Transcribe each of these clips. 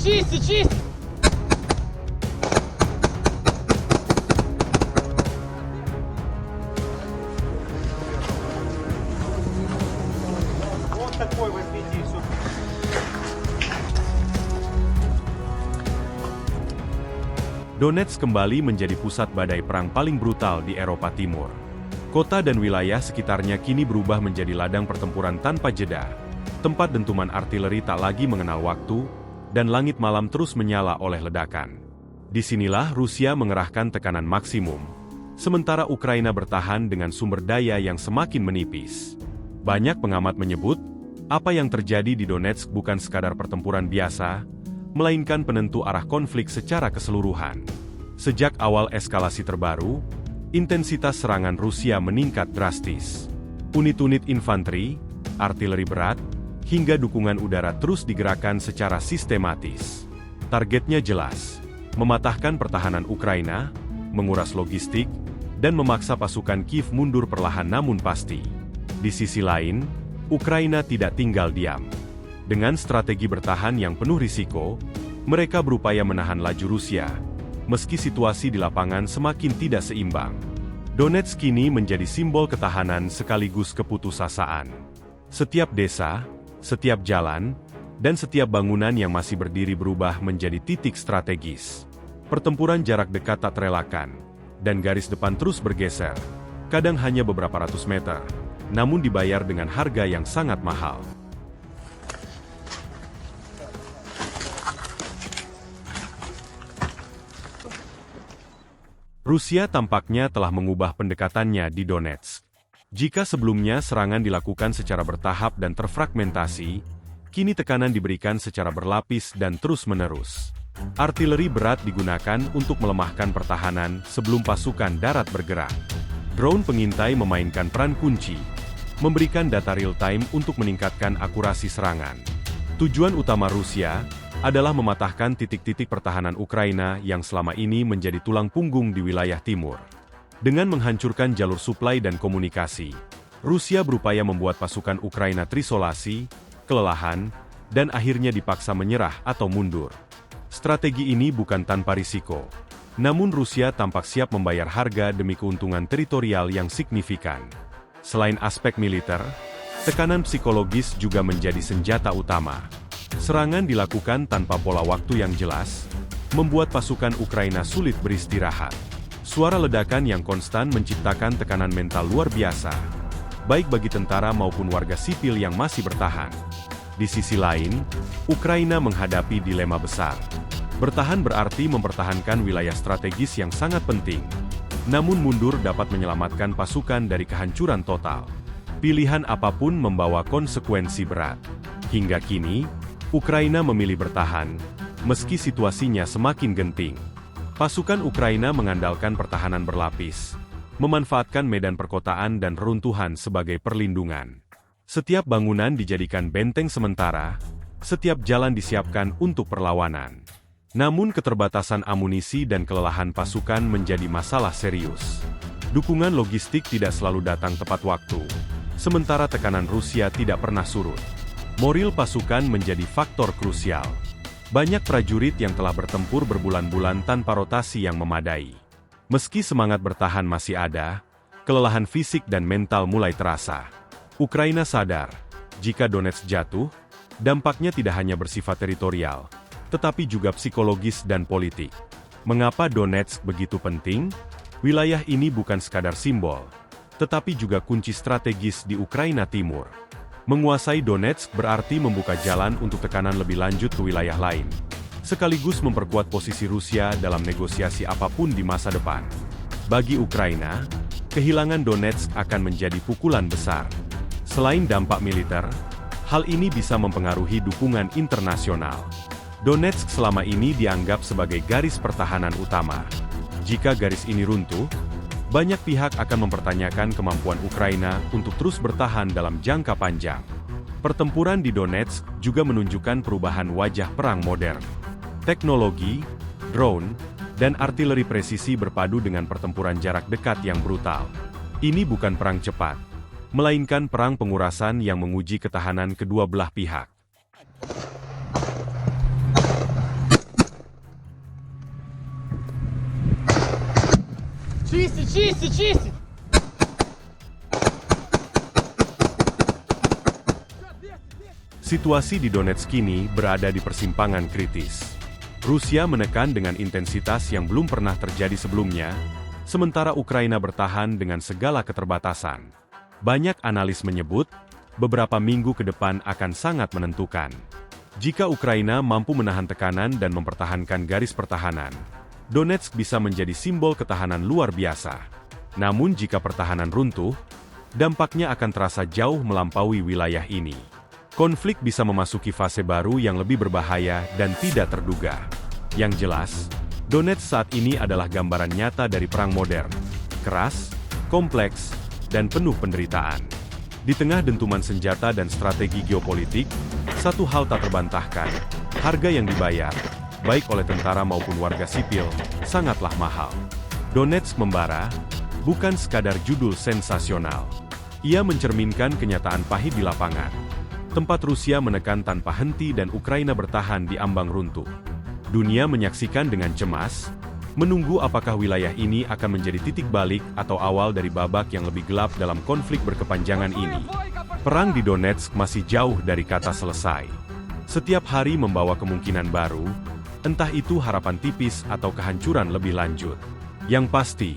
Чисто, чисто! Вот такой возьмите и все. Donetsk kembali menjadi pusat badai perang paling brutal di Eropa Timur. Kota dan wilayah sekitarnya kini berubah menjadi ladang pertempuran tanpa jeda. Tempat dentuman artileri tak lagi mengenal waktu, dan langit malam terus menyala oleh ledakan. Disinilah Rusia mengerahkan tekanan maksimum, sementara Ukraina bertahan dengan sumber daya yang semakin menipis. Banyak pengamat menyebut, apa yang terjadi di Donetsk bukan sekadar pertempuran biasa, melainkan penentu arah konflik secara keseluruhan. Sejak awal eskalasi terbaru, intensitas serangan Rusia meningkat drastis. Unit-unit infanteri, artileri berat, hingga dukungan udara terus digerakkan secara sistematis. Targetnya jelas, mematahkan pertahanan Ukraina, menguras logistik, dan memaksa pasukan Kiev mundur perlahan namun pasti. Di sisi lain, Ukraina tidak tinggal diam. Dengan strategi bertahan yang penuh risiko, mereka berupaya menahan laju Rusia, meski situasi di lapangan semakin tidak seimbang. Donetsk kini menjadi simbol ketahanan sekaligus keputusasaan. Setiap desa, setiap jalan, dan setiap bangunan yang masih berdiri berubah menjadi titik strategis. Pertempuran jarak dekat tak terelakkan, dan garis depan terus bergeser, kadang hanya beberapa ratus meter, namun dibayar dengan harga yang sangat mahal. Rusia tampaknya telah mengubah pendekatannya di Donetsk. Jika sebelumnya serangan dilakukan secara bertahap dan terfragmentasi, kini tekanan diberikan secara berlapis dan terus-menerus. Artileri berat digunakan untuk melemahkan pertahanan sebelum pasukan darat bergerak. Drone pengintai memainkan peran kunci, memberikan data real-time untuk meningkatkan akurasi serangan. Tujuan utama Rusia adalah mematahkan titik-titik pertahanan Ukraina yang selama ini menjadi tulang punggung di wilayah timur. Dengan menghancurkan jalur suplai dan komunikasi, Rusia berupaya membuat pasukan Ukraina terisolasi, kelelahan, dan akhirnya dipaksa menyerah atau mundur. Strategi ini bukan tanpa risiko, namun Rusia tampak siap membayar harga demi keuntungan teritorial yang signifikan. Selain aspek militer, tekanan psikologis juga menjadi senjata utama. Serangan dilakukan tanpa pola waktu yang jelas, membuat pasukan Ukraina sulit beristirahat. Suara ledakan yang konstan menciptakan tekanan mental luar biasa, baik bagi tentara maupun warga sipil yang masih bertahan. Di sisi lain, Ukraina menghadapi dilema besar. Bertahan berarti mempertahankan wilayah strategis yang sangat penting, namun mundur dapat menyelamatkan pasukan dari kehancuran total. Pilihan apapun membawa konsekuensi berat. Hingga kini, Ukraina memilih bertahan, meski situasinya semakin genting. Pasukan Ukraina mengandalkan pertahanan berlapis, memanfaatkan medan perkotaan dan reruntuhan sebagai perlindungan. Setiap bangunan dijadikan benteng sementara, setiap jalan disiapkan untuk perlawanan. Namun keterbatasan amunisi dan kelelahan pasukan menjadi masalah serius. Dukungan logistik tidak selalu datang tepat waktu, sementara tekanan Rusia tidak pernah surut. Moral pasukan menjadi faktor krusial. Banyak prajurit yang telah bertempur berbulan-bulan tanpa rotasi yang memadai. Meski semangat bertahan masih ada, kelelahan fisik dan mental mulai terasa. Ukraina sadar, jika Donetsk jatuh, dampaknya tidak hanya bersifat teritorial, tetapi juga psikologis dan politik. Mengapa Donetsk begitu penting? Wilayah ini bukan sekadar simbol, tetapi juga kunci strategis di Ukraina Timur. Menguasai Donetsk berarti membuka jalan untuk tekanan lebih lanjut ke wilayah lain, sekaligus memperkuat posisi Rusia dalam negosiasi apapun di masa depan. Bagi Ukraina, kehilangan Donetsk akan menjadi pukulan besar. Selain dampak militer, hal ini bisa mempengaruhi dukungan internasional. Donetsk selama ini dianggap sebagai garis pertahanan utama. Jika garis ini runtuh, banyak pihak akan mempertanyakan kemampuan Ukraina untuk terus bertahan dalam jangka panjang. Pertempuran di Donetsk juga menunjukkan perubahan wajah perang modern. Teknologi, drone, dan artileri presisi berpadu dengan pertempuran jarak dekat yang brutal. Ini bukan perang cepat, melainkan perang pengurasan yang menguji ketahanan kedua belah pihak. Чистить, чистить, чистить! Situasi di Donetsk kini berada di persimpangan kritis. Rusia menekan dengan intensitas yang belum pernah terjadi sebelumnya, sementara Ukraina bertahan dengan segala keterbatasan. Banyak analis menyebut, beberapa minggu ke depan akan sangat menentukan. Jika Ukraina mampu menahan tekanan dan mempertahankan garis pertahanan, Donetsk bisa menjadi simbol ketahanan luar biasa. Namun jika pertahanan runtuh, dampaknya akan terasa jauh melampaui wilayah ini. Konflik bisa memasuki fase baru yang lebih berbahaya dan tidak terduga. Yang jelas, Donetsk saat ini adalah gambaran nyata dari perang modern. Keras, kompleks, dan penuh penderitaan. Di tengah dentuman senjata dan strategi geopolitik, satu hal tak terbantahkan, harga yang dibayar, baik oleh tentara maupun warga sipil, sangatlah mahal. Donetsk membara, bukan sekadar judul sensasional. Ia mencerminkan kenyataan pahit di lapangan. Tempat Rusia menekan tanpa henti dan Ukraina bertahan di ambang runtuh. Dunia menyaksikan dengan cemas, menunggu apakah wilayah ini akan menjadi titik balik atau awal dari babak yang lebih gelap dalam konflik berkepanjangan ini. Perang di Donetsk masih jauh dari kata selesai. Setiap hari membawa kemungkinan baru, entah itu harapan tipis atau kehancuran lebih lanjut. Yang pasti,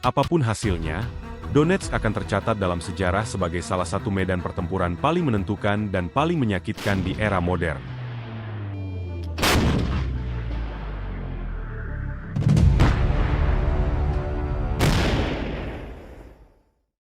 apapun hasilnya, Donetsk akan tercatat dalam sejarah sebagai salah satu medan pertempuran paling menentukan dan paling menyakitkan di era modern.